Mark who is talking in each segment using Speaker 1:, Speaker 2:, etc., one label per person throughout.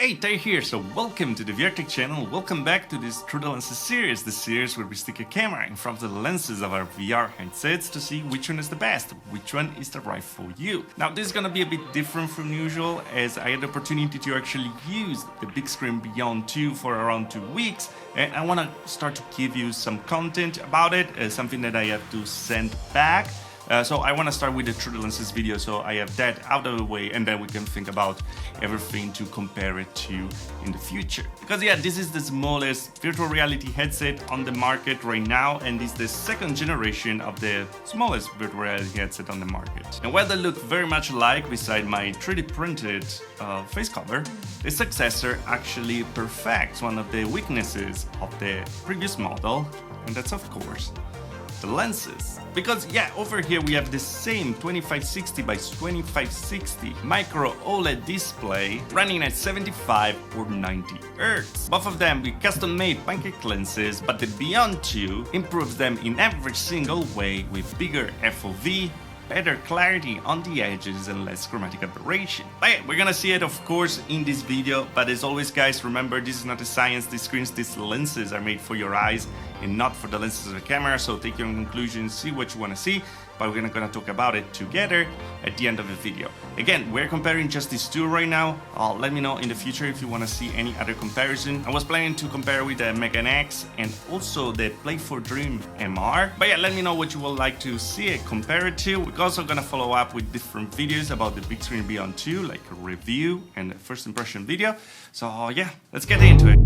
Speaker 1: Hey, Tay here, so welcome to the VRTech channel, welcome back to this Through the Lenses series, the series where we stick a camera in front of the lenses of our VR headsets to see which one is the best, which one is the right for you. Now this is gonna be a bit different from usual, as I had the opportunity to actually use the Bigscreen Beyond 2 for around 2 weeks, and I wanna start to give you some content about it, something that I have to send back. So I want to start with the Through the Lenses video, so I have that out of the way, and then we can think about everything to compare it to in the future. Because yeah, this is the smallest virtual reality headset on the market right now, and it's the second generation of the smallest virtual reality headset on the market. And while they look very much alike beside my 3D printed face cover, the successor actually perfects one of the weaknesses of the previous model, and that's of course the lenses. Because yeah, over here we have the same 2560 by 2560 micro OLED display running at 75 or 90 Hz. Both of them with custom made pancake lenses, but the Beyond 2 improves them in every single way with bigger FOV, better clarity on the edges and less chromatic aberration. But yeah, we're gonna see it of course in this video, but as always guys, remember this is not a science, these screens, these lenses are made for your eyes and not for the lenses of the camera, so take your own conclusions, see what you want to see, but we're gonna talk about it together at the end of the video. Again, we're comparing just these two right now. Let me know in the future if you want to see any other comparison. I was planning to compare with the Megan X and also the Play for Dream MR, but yeah, let me know what you would like to see it compared to. We're also gonna follow up with different videos about the Bigscreen Beyond 2, like a review and a first impression video. So yeah, let's get into it.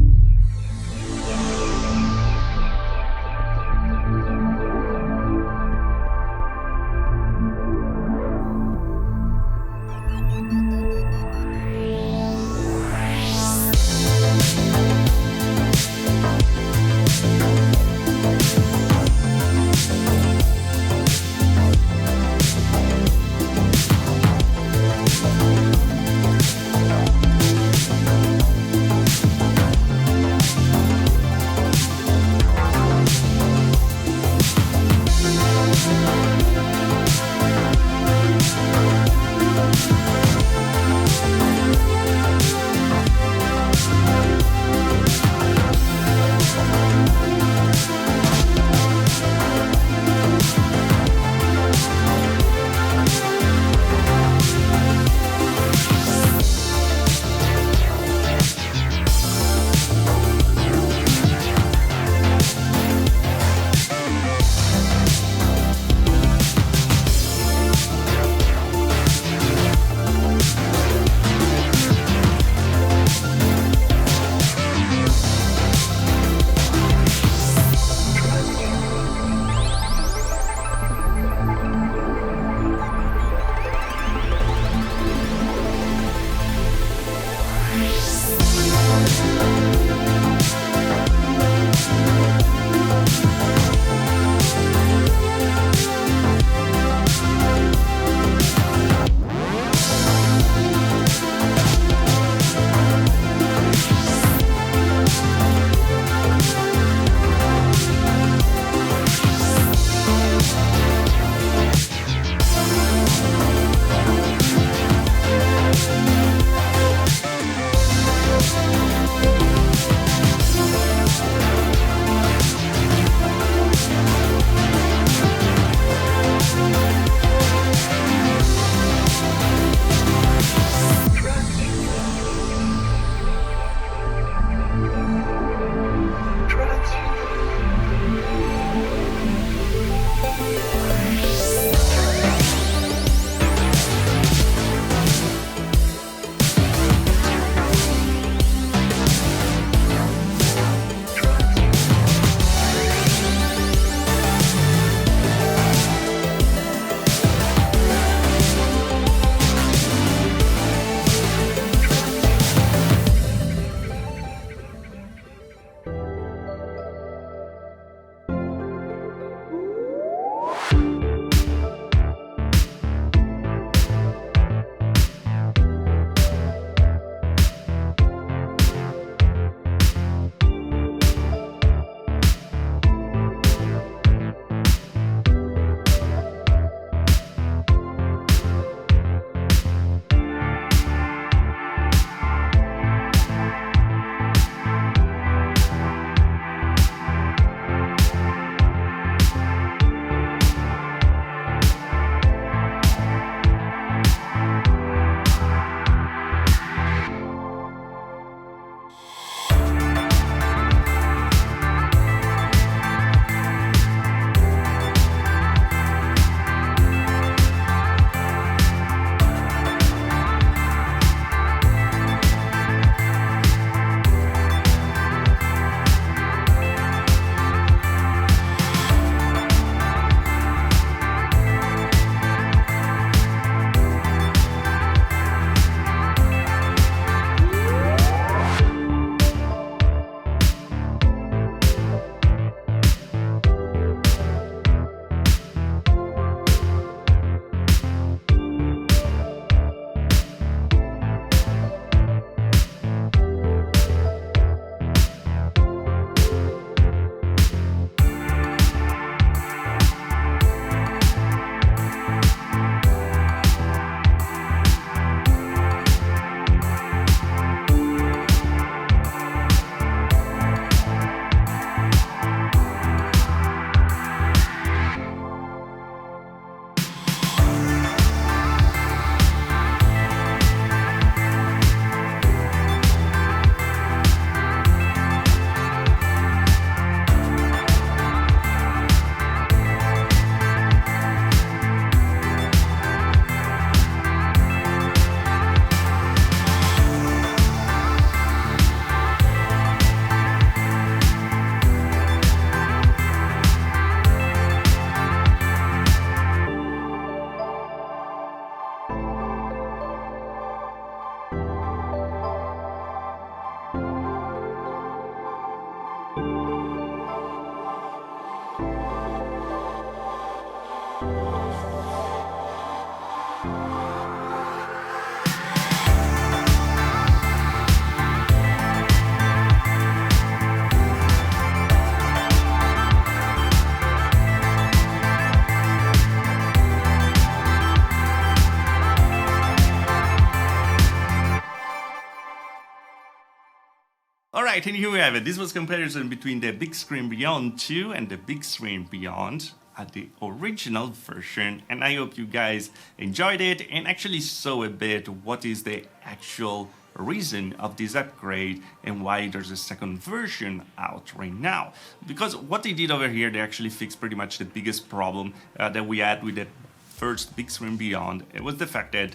Speaker 1: Alright, and here we have it. This was comparison between the Bigscreen Beyond 2 and the Bigscreen Beyond at the original version, and I hope you guys enjoyed it and actually saw a bit what is the actual reason of this upgrade and why there's a second version out right now. Because what they did over here, they actually fixed pretty much the biggest problem that we had with the first Bigscreen Beyond. It was the fact that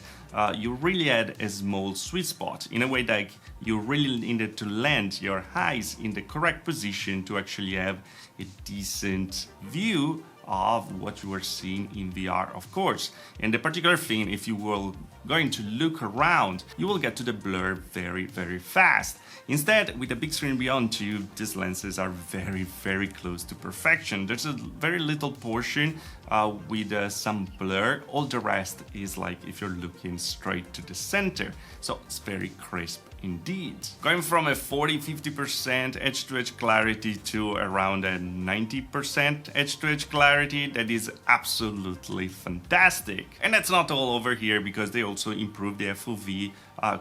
Speaker 1: you really had a small sweet spot, in a way that you really needed to land your eyes in the correct position to actually have a decent view of what you were seeing in VR, of course. And the particular thing, if you were going to look around, you will get to the blur very, very fast. Instead, with the Bigscreen Beyond 2, these lenses are very, very close to perfection. There's a very little portion with some blur. All the rest is like if you're looking straight to the center. So it's very crisp indeed. Going from a 40-50% edge-to-edge clarity to around a 90% edge-to-edge clarity, that is absolutely fantastic. And that's not all over here, because they also improved the FOV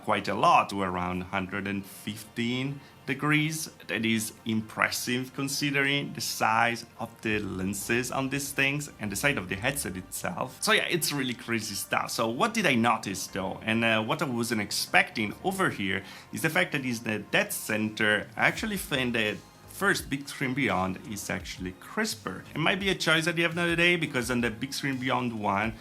Speaker 1: quite a lot to around 115 degrees. That is impressive considering the size of the lenses on these things and the size of the headset itself. So yeah, it's really crazy stuff. So what did I notice though, and what I wasn't expecting over here, is the fact that is the dead center. I actually find that first Bigscreen Beyond is actually crisper. It might be a choice at the end of the day, because on the Bigscreen Beyond 1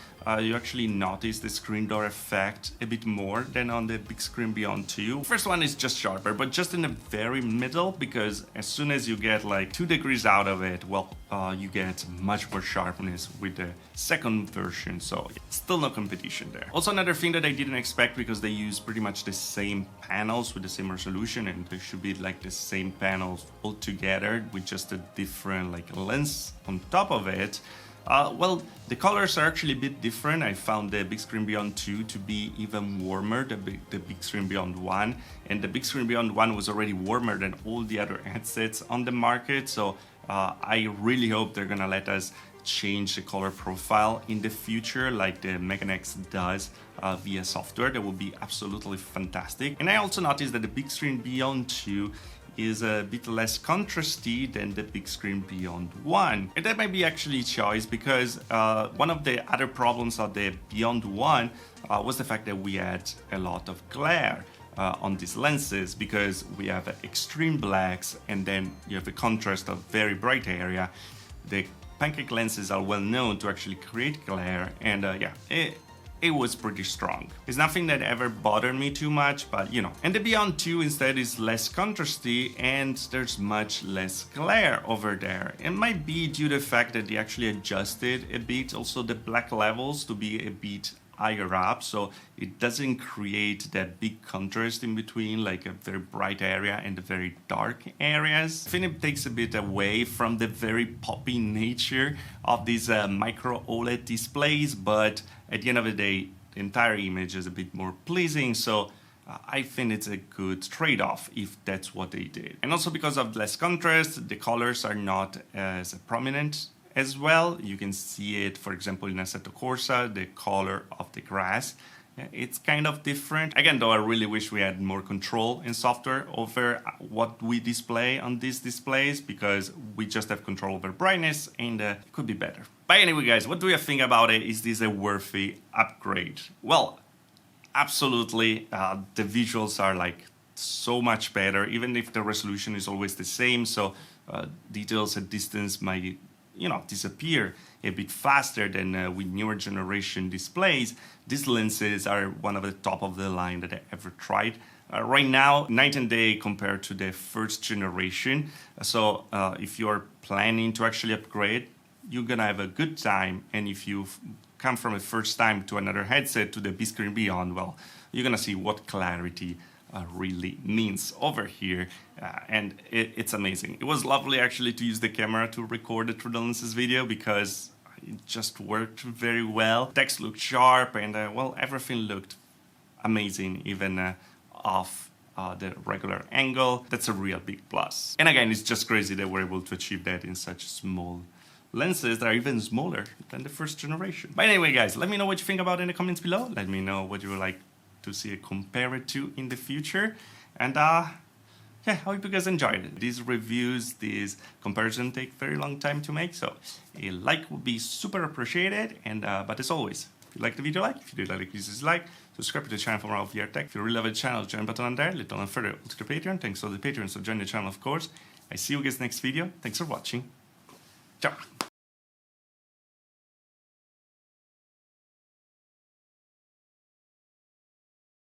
Speaker 1: you actually notice the screen door effect a bit more than on the Bigscreen Beyond 2. First one is just sharper, but just in the very middle, because as soon as you get like 2 degrees out of it, well, you get much more sharpness with the second version, so still no competition there. Also, another thing that I didn't expect, because they use pretty much the same panels with the same resolution, and they should be like the same panels all together with just a different like lens on top of it. Well, the colors are actually a bit different. I found the Bigscreen Beyond 2 to be even warmer than the Bigscreen Beyond 1, and the Bigscreen Beyond 1 was already warmer than all the other headsets on the market, so I really hope they're gonna let us change the color profile in the future like the Megan X does via software. That would be absolutely fantastic. And I also noticed that the Bigscreen Beyond 2 is a bit less contrasty than the Bigscreen Beyond 1. And that might be actually a choice, because one of the other problems of the Beyond 1 was the fact that we had a lot of glare on these lenses, because we have extreme blacks and then you have a contrast of very bright area. The pancake lenses are well known to actually create glare, and yeah, it was pretty strong. It's nothing that ever bothered me too much, but you know. And the Beyond 2 instead is less contrasty, and there's much less glare over there. It might be due to the fact that they actually adjusted a bit also the black levels to be a bit higher up, so it doesn't create that big contrast in between like a very bright area and the very dark areas. I think it takes a bit away from the very poppy nature of these micro OLED displays, but at the end of the day, the entire image is a bit more pleasing, so I think it's a good trade-off if that's what they did. And also because of less contrast, the colors are not as prominent as well. You can see it, for example, in Assetto Corsa, the color of the grass. It's kind of different. Again, though, I really wish we had more control in software over what we display on these displays, because we just have control over brightness, and it could be better. But anyway, guys, what do you think about it? Is this a worthy upgrade? Well, absolutely. The visuals are like so much better, even if the resolution is always the same. So details at distance might, you know, disappear a bit faster than with newer generation displays. These lenses are one of the top of the line that I ever tried. Right now, night and day compared to the first generation. So if you're planning to actually upgrade, you're gonna have a good time. And if you come from a first time to another headset to the Bigscreen Beyond, well, you're gonna see what clarity really means over here, and it's amazing. It was lovely actually to use the camera to record the True Lenses video, because it just worked very well. Text looked sharp, and well, everything looked amazing, even off the regular angle. That's a real big plus. And again, it's just crazy that we're able to achieve that in such small lenses that are even smaller than the first generation. But anyway, guys, let me know what you think about it in the comments below. Let me know what you would like to see it compare it to in the future. And yeah, yeah, I hope you guys enjoyed it. These reviews, these comparison take very long time to make, so a like would be super appreciated. And but as always, if you like the video, like. If you do like, please dislike. Subscribe to the channel for more of VR Tech. If you really love the channel, join button on there. Little on further to the Patreon. Thanks to all the Patreons, so join the channel, of course. I see you guys next video. Thanks for watching. Ciao.